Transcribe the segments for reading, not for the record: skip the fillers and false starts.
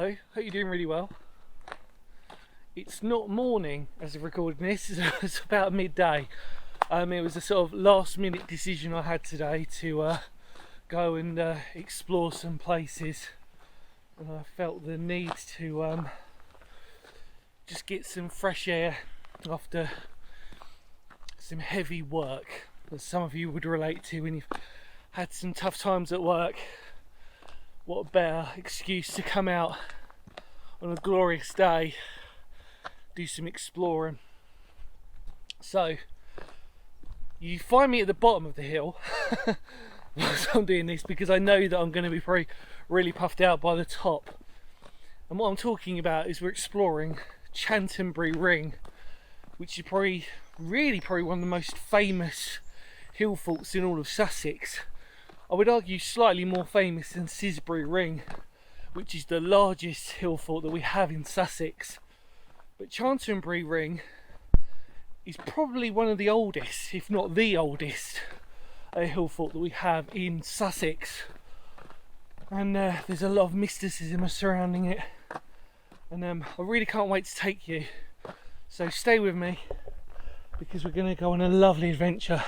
Hello, hope you're doing really well. It's not morning as of recording this, it's about midday. It was a sort of last minute decision I had today to go and explore some places, and I felt the need to just get some fresh air after some heavy work that some of you would relate to when you've had some tough times at work. What a better excuse to come out on a glorious day, do some exploring. So you find me at the bottom of the hill whilst I'm doing this, because I know that I'm going to be probably really puffed out by the top. And what I'm talking about is we're exploring Chanctonbury Ring, which is probably one of the most famous hill forts in all of Sussex. I would argue slightly more famous than Chanctonbury Ring, which is the largest hill fort that we have in Sussex. But Chanctonbury Ring is probably one of the oldest, if not the oldest, hill fort that we have in Sussex. And there's a lot of mysticism surrounding it. And I really can't wait to take you. So stay with me, because we're going to go on a lovely adventure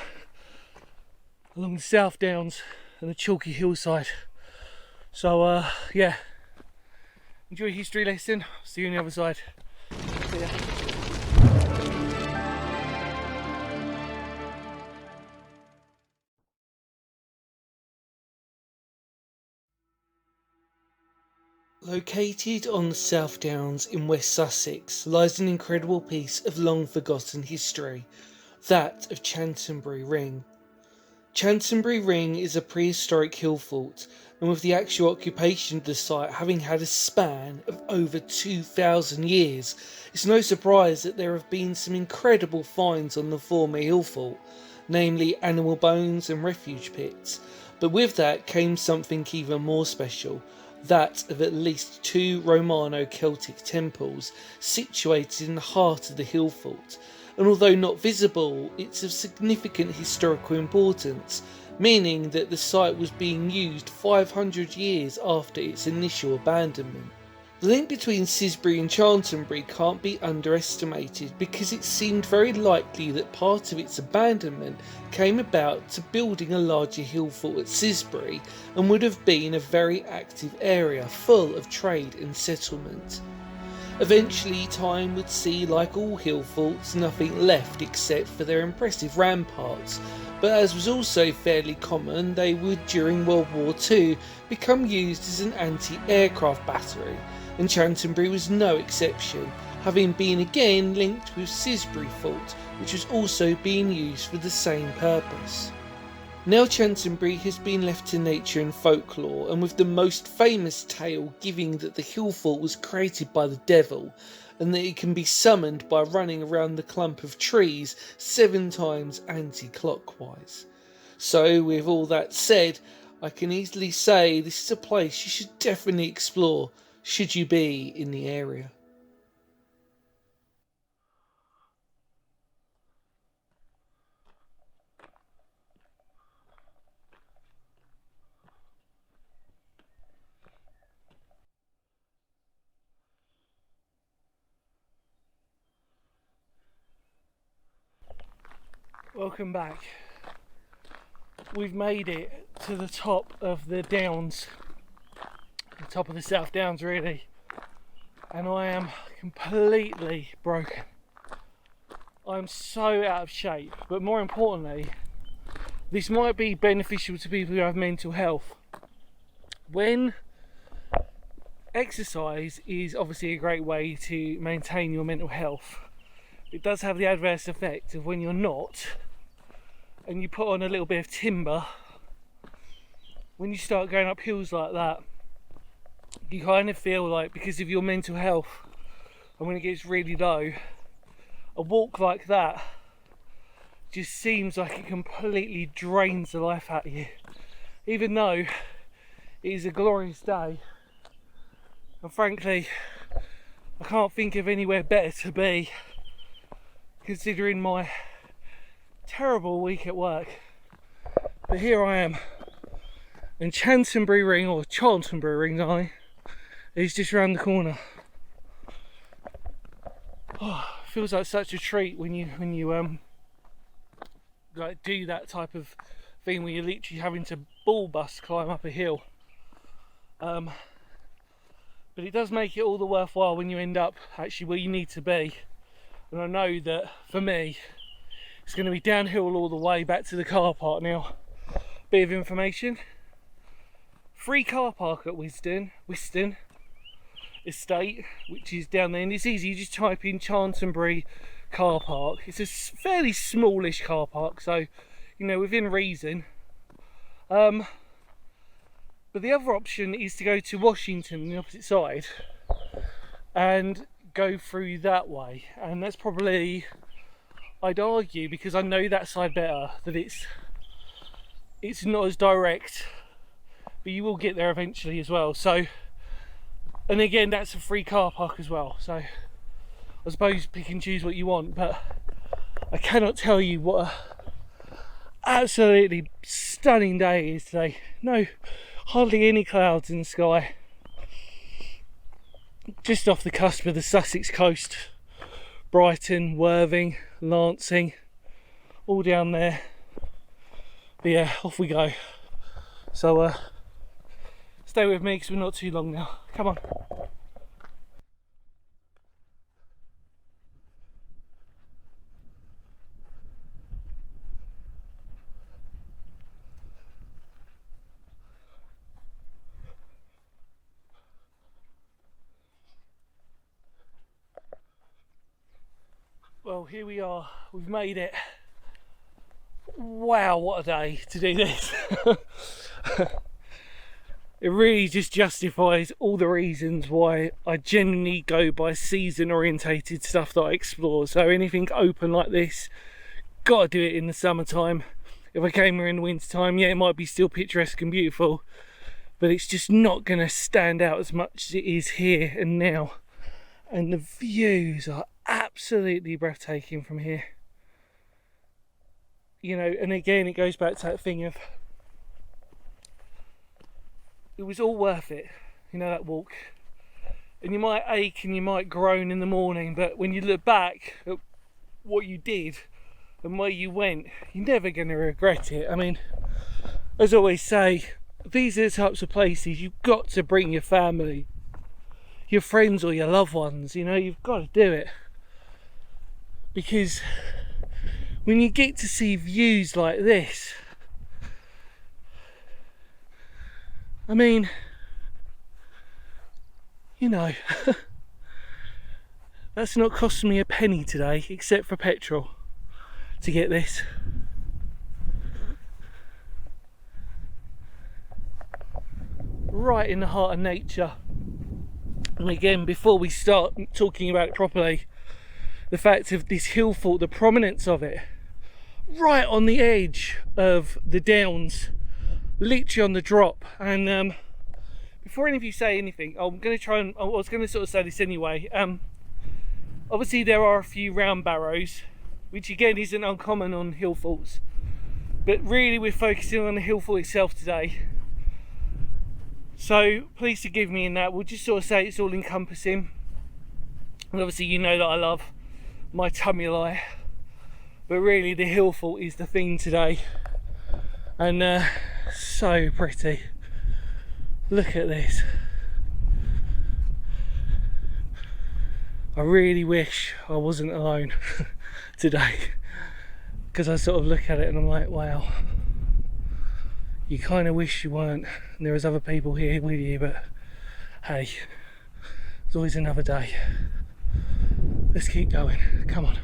along the South Downs and the chalky hillside. So yeah, enjoy your history lesson. See you on the other side. See ya. Located on the South Downs in West Sussex lies an incredible piece of long forgotten history, that of Chanctonbury Ring. Chanctonbury Ring is a prehistoric hill fort, and with the actual occupation of the site having had a span of over 2,000 years, it's no surprise that there have been some incredible finds on the former hill fort, namely animal bones and refuge pits. But with that came something even more special, that of at least 2 Romano-Celtic temples situated in the heart of the hill fort. And although not visible, it's of significant historical importance, meaning that the site was being used 500 years after its initial abandonment. The link between Chanctonbury and Chanctonbury can't be underestimated, because it seemed very likely that part of its abandonment came about to building a larger hill fort at Chanctonbury, and would have been a very active area full of trade and settlement. Eventually time would see, like all hill forts, nothing left except for their impressive ramparts, but as was also fairly common, they would during World War II become used as an anti-aircraft battery, and Chanctonbury was no exception, having been again linked with Chanctonbury Fort, which was also being used for the same purpose. Now Chanctonbury has been left to nature and folklore, and with the most famous tale giving that the hill fort was created by the devil, and that it can be summoned by running around the clump of trees 7 times anti-clockwise. So with all that said, I can easily say this is a place you should definitely explore, should you be in the area. Welcome back. We've made it to the top of the Downs, the top of the South Downs really, and I am completely broken. I'm so out of shape, but more importantly, this might be beneficial to people who have mental health. When exercise is obviously a great way to maintain your mental health, it does have the adverse effect of when you're not, and you put on a little bit of timber, when you start going up hills like that, you kind of feel like, because of your mental health, and when it gets really low, a walk like that just seems like it completely drains the life out of you, even though it is a glorious day. And frankly, I can't think of anywhere better to be, considering my terrible week at work. But here I am, and Chanctonbury Ring, or Chanctonbury Ring, is just around the corner. Oh, feels like such a treat when you like do that type of thing where you're literally having to ball bust climb up a hill. But it does make it all the worthwhile when you end up actually where you need to be. And I know that for me, it's going to be downhill all the way back to the car park now. Bit of information. Free car park at Wiston Estate, which is down there, and it's easy. You just type in Chanctonbury car park. It's a fairly smallish car park, so you know, within reason. But the other option is to go to Washington on the opposite side and go through that way, and that's probably, I'd argue, because I know that side better, that it's not as direct, but you will get there eventually as well. So, and again, that's a free car park as well, so I suppose pick and choose what you want. But I cannot tell you what a absolutely stunning day it is today. No, hardly any clouds in the sky, just off the cusp of the Sussex coast. Brighton, Worthing, Lancing, all down there. But yeah, off we go. So stay with me because we're not too long now. Come on. Well, here we are. We've made it. Wow, what a day to do this. It really just justifies all the reasons why I genuinely go by season orientated stuff that I explore. So anything open like this, gotta do it in the summertime. If I came here in the winter time, yeah, it might be still picturesque and beautiful, but it's just not gonna stand out as much as it is here and now. And the views are absolutely breathtaking from here. You know, and again, it goes back to that thing of, it was all worth it, you know, that walk. And you might ache and you might groan in the morning, but when you look back at what you did and where you went, you're never going to regret it. I mean, as I always say, these are the types of places you've got to bring your family, your friends or your loved ones, you know, you've got to do it. Because when you get to see views like this, I mean, you know, that's not costing me a penny today, except for petrol, to get this. Right in the heart of nature. And again, before we start talking about it properly, the fact of this hill fort, the prominence of it, right on the edge of the downs, literally on the drop. And before any of you say anything, I'm going to try and, I was going to sort of say this anyway. Obviously there are a few round barrows, which again isn't uncommon on hill forts, but really we're focusing on the hill fort itself today. So please forgive me in that. We'll just sort of say it's all encompassing. And obviously you know that I love my tummy lie, but really the hill fort is the theme today. And so pretty. Look at this. I really wish I wasn't alone today, because I sort of look at it and I'm like, wow, you kind of wish you weren't and there was other people here with you, but hey, there's always another day. Let's keep going, come on.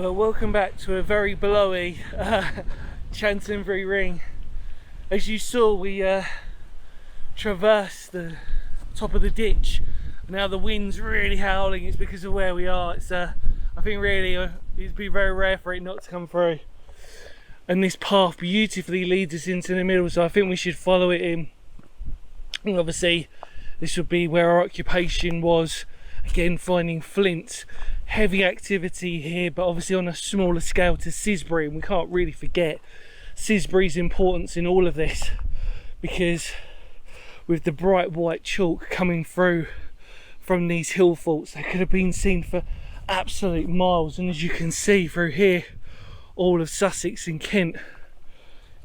Well, welcome back to a very blowy Chanctonbury Ring. As you saw, we traversed the top of the ditch. Now the wind's really howling. It's because of where we are. It's I think really it'd be very rare for it not to come through. And this path beautifully leads us into the middle, so I think we should follow it in. And obviously this would be where our occupation was. Again, finding flint. Heavy activity here, but obviously on a smaller scale to Sisbury, and we can't really forget Sisbury's importance in all of this, because with the bright white chalk coming through from these hill faults, they could have been seen for absolute miles. And as you can see through here, all of Sussex and Kent,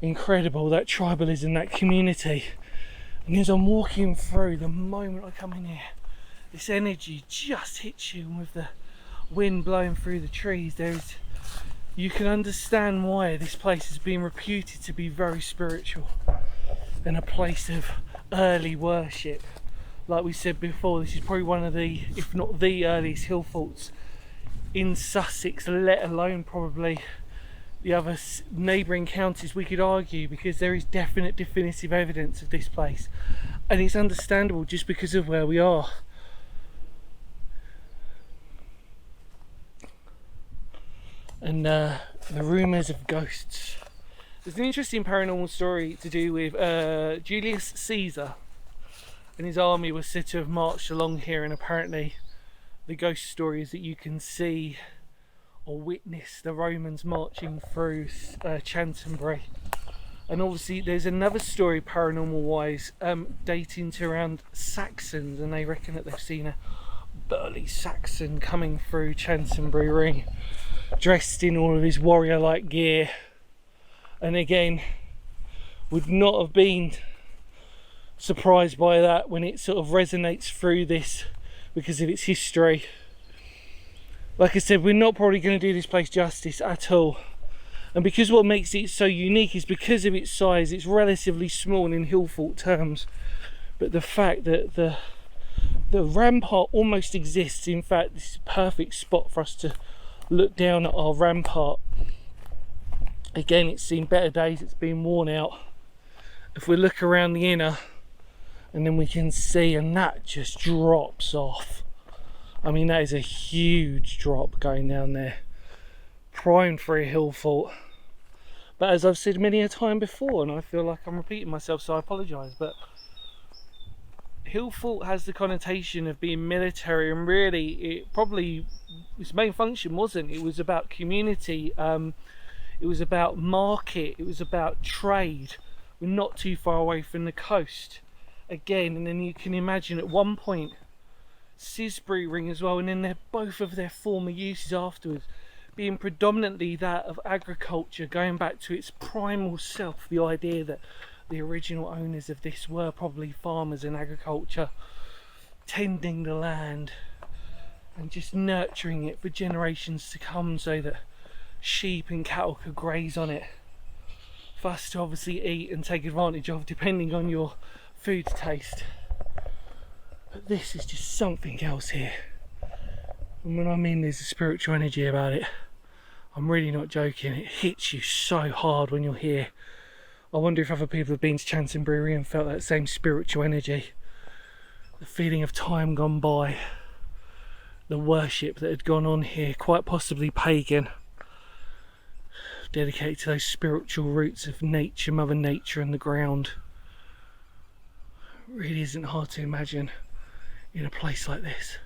incredible, that tribalism, that community. And as I'm walking through, the moment I come in here, this energy just hits you, and with the wind blowing through the trees, you can understand why this place has been reputed to be very spiritual and a place of early worship. Like we said before, this is probably one of the, if not the earliest hill forts in Sussex, let alone probably the other neighbouring counties, we could argue, because there is definitive evidence of this place, and it's understandable just because of where we are. And the rumours of ghosts. There's an interesting paranormal story to do with Julius Caesar and his army was said to have marched along here, and apparently the ghost story is that you can see or witness the Romans marching through Chanctonbury. And obviously there's another story paranormal wise dating to around Saxons, and they reckon that they've seen a burly Saxon coming through Chanctonbury Ring, dressed in all of his warrior-like gear, and again would not have been surprised by that when it sort of resonates through this because of its history. Like I said, we're not probably going to do this place justice at all, and because what makes it so unique is because of its size. It's relatively small in hill fort terms, but the fact that the rampart almost exists. In fact, this is a perfect spot for us to look down at our rampart. Again, it's seen better days, it's been worn out. If we look around the inner, and then we can see, and that just drops off. I mean, that is a huge drop going down there, prime for a hill fort. But as I've said many a time before, and I feel like I'm repeating myself, so I apologise, but hill fort has the connotation of being military, and really it probably, its main function wasn't. It was about community, it was about market, it was about trade. We're not too far away from the coast again, and then you can imagine at one point Sisbury Ring as well, and then they're both of their former uses afterwards being predominantly that of agriculture, going back to its primal self, the idea that the original owners of this were probably farmers in agriculture, tending the land and just nurturing it for generations to come so that sheep and cattle could graze on it for us to obviously eat and take advantage of, depending on your food taste. But this is just something else here, and when I mean there's a spiritual energy about it, I'm really not joking. It hits you so hard when you're here. I wonder if other people have been to Chanctonbury Ring and felt that same spiritual energy, the feeling of time gone by, the worship that had gone on here, quite possibly pagan, dedicated to those spiritual roots of nature, Mother Nature and the ground. It really isn't hard to imagine in a place like this.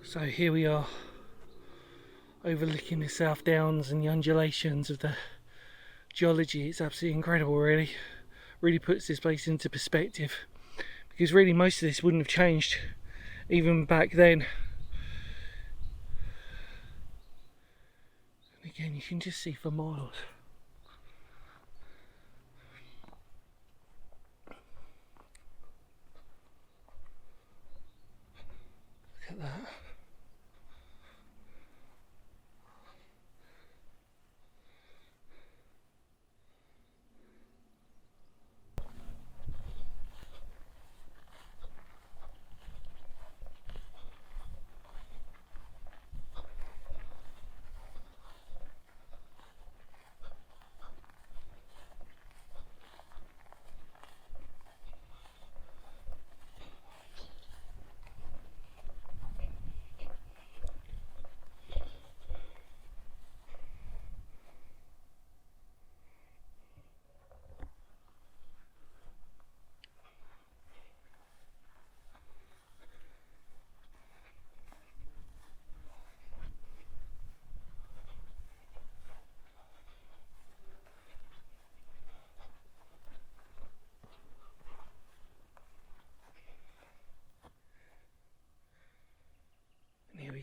So here we are, overlooking the South Downs and the undulations of the geology. It's absolutely incredible, really puts this place into perspective, because really most of this wouldn't have changed even back then. And again, you can just see for miles. Look at that.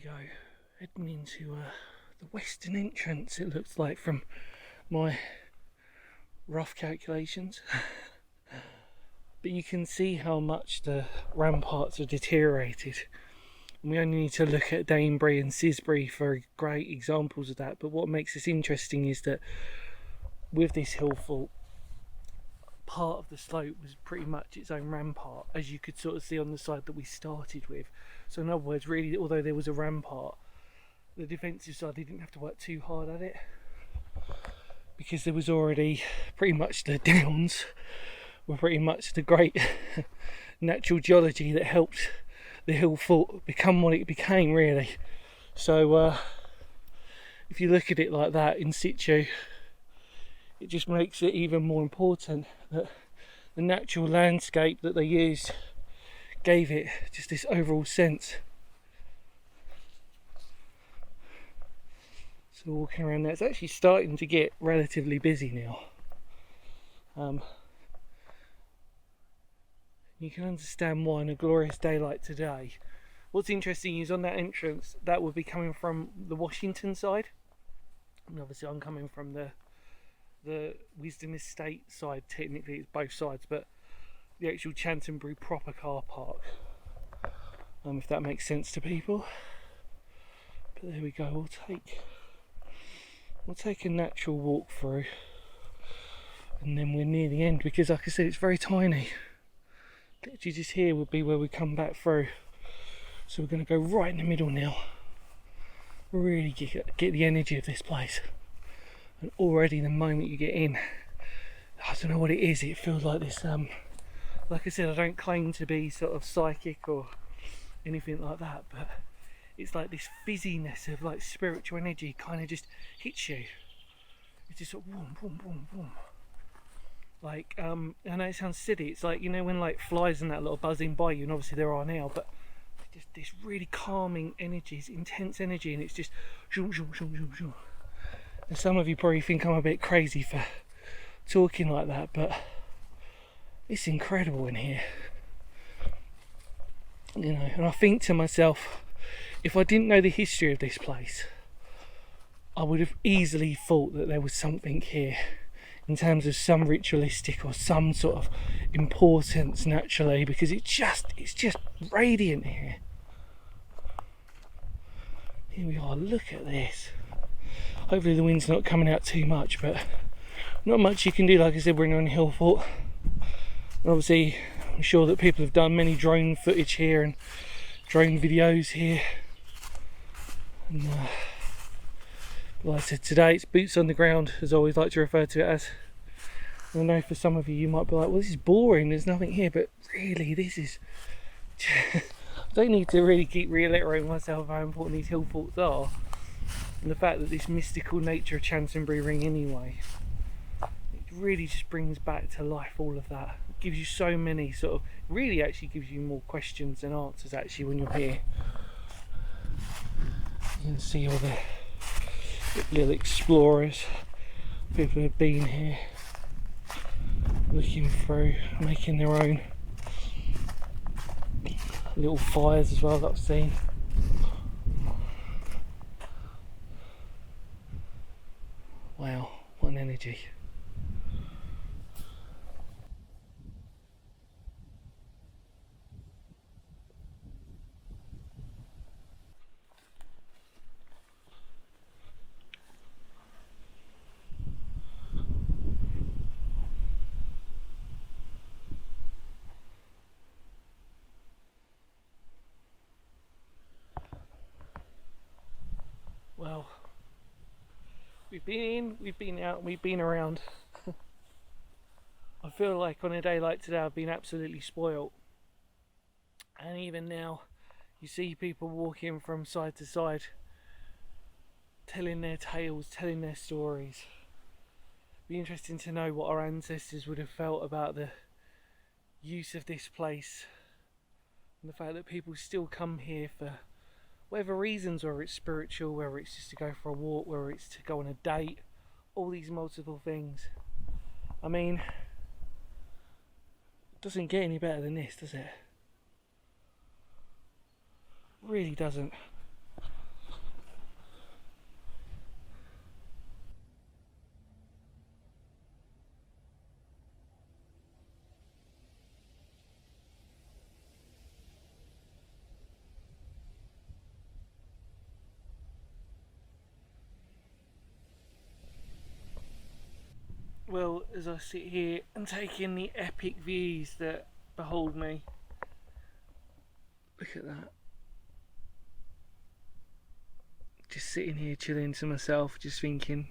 go, heading into the western entrance, it looks like, from my rough calculations. But you can see how much the ramparts are deteriorated. And we only need to look at Danebury and Sisbury for great examples of that. But what makes this interesting is that with this hill fort, part of the slope was pretty much its own rampart, as you could sort of see on the side that we started with. So in other words, really, although there was a rampart, the defensive side, they didn't have to work too hard at it, because there was already pretty much the downs were pretty much the great natural geology that helped the hill fort become what it became, really. So if you look at it like that in situ, it just makes it even more important that the natural landscape that they used gave it just this overall sense. So walking around there, it's actually starting to get relatively busy now. You can understand why on a glorious day like today. What's interesting is on that entrance, that would be coming from the Washington side, and obviously I'm coming from the Wisdom Estate side. Technically it's both sides, but the actual Chanctonbury proper car park, if that makes sense to people. But there we go, we'll take a natural walk through, and then we're near the end, because like I said, it's very tiny. Literally just here would be where we come back through. So we're going to go right in the middle now, really get the energy of this place. And already the moment you get in, I don't know what it is, it feels like this, like I said, I don't claim to be sort of psychic or anything like that, but it's like this fizziness of like spiritual energy kind of just hits you. It's just sort of boom, boom, boom, boom. Like, I know it sounds silly, it's like, you know, when like flies and that little buzzing by you, and obviously there are now, but just this really calming energy, it's intense energy, and it's just zoom, zoom, zoom, zoom, zoom. And some of you probably think I'm a bit crazy for talking like that, but it's incredible in here. You know, and I think to myself, if I didn't know the history of this place, I would have easily thought that there was something here in terms of some ritualistic or some sort of importance naturally, because it's just radiant here. Here we are, look at this. Hopefully the wind's not coming out too much, but not much you can do. Like I said, we're on a hill fort. And obviously I'm sure that people have done many drone footage here and drone videos here. And like I said, today it's boots on the ground, as I always like to refer to it as. And I know for some of you, you might be like, well, this is boring, there's nothing here, but really, this is... I don't need to really keep reiterating myself how important these hill forts are, and the fact that this mystical nature of Chanctonbury Ring anyway, it really just brings back to life all of that. It gives you so many sort of, really actually gives you more questions than answers actually when you're here. You can see all the little explorers, people who have been here, looking through, making their own little fires as well that I've seen. Wow, what an energy. Well, we've been in, we've been out, we've been around. I feel like on a day like today I've been absolutely spoilt. And even now you see people walking from side to side, telling their tales, telling their stories. It'd be interesting to know what our ancestors would have felt about the use of this place, and the fact that people still come here for whatever reasons, whether it's spiritual, whether it's just to go for a walk, whether it's to go on a date, all these multiple things. I mean, it doesn't get any better than this, does it? Really doesn't. Well, as I sit here and take in the epic views that behold me. Look at that. Just sitting here chilling to myself, just thinking.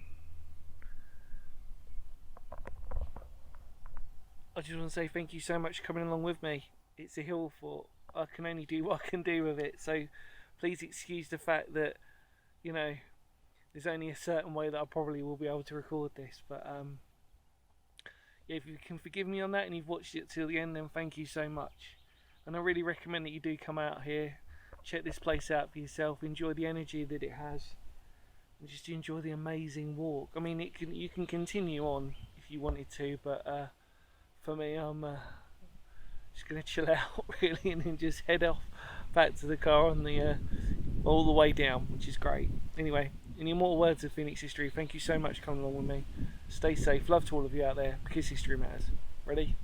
I just want to say thank you so much for coming along with me. It's a hill fort. I can only do what I can do with it. So please excuse the fact that, you know, there's only a certain way that I probably will be able to record this. But yeah, if you can forgive me on that and you've watched it till the end, then thank you so much. And I really recommend that you do come out here, check this place out for yourself, enjoy the energy that it has, and just enjoy the amazing walk. I mean, you can continue on if you wanted to, but for me, I'm just going to chill out really, and then just head off back to the car on the all the way down, which is great. Anyway, any more words of Phoenix history, thank you so much for coming along with me. Stay safe, love to all of you out there, because history matters. Ready?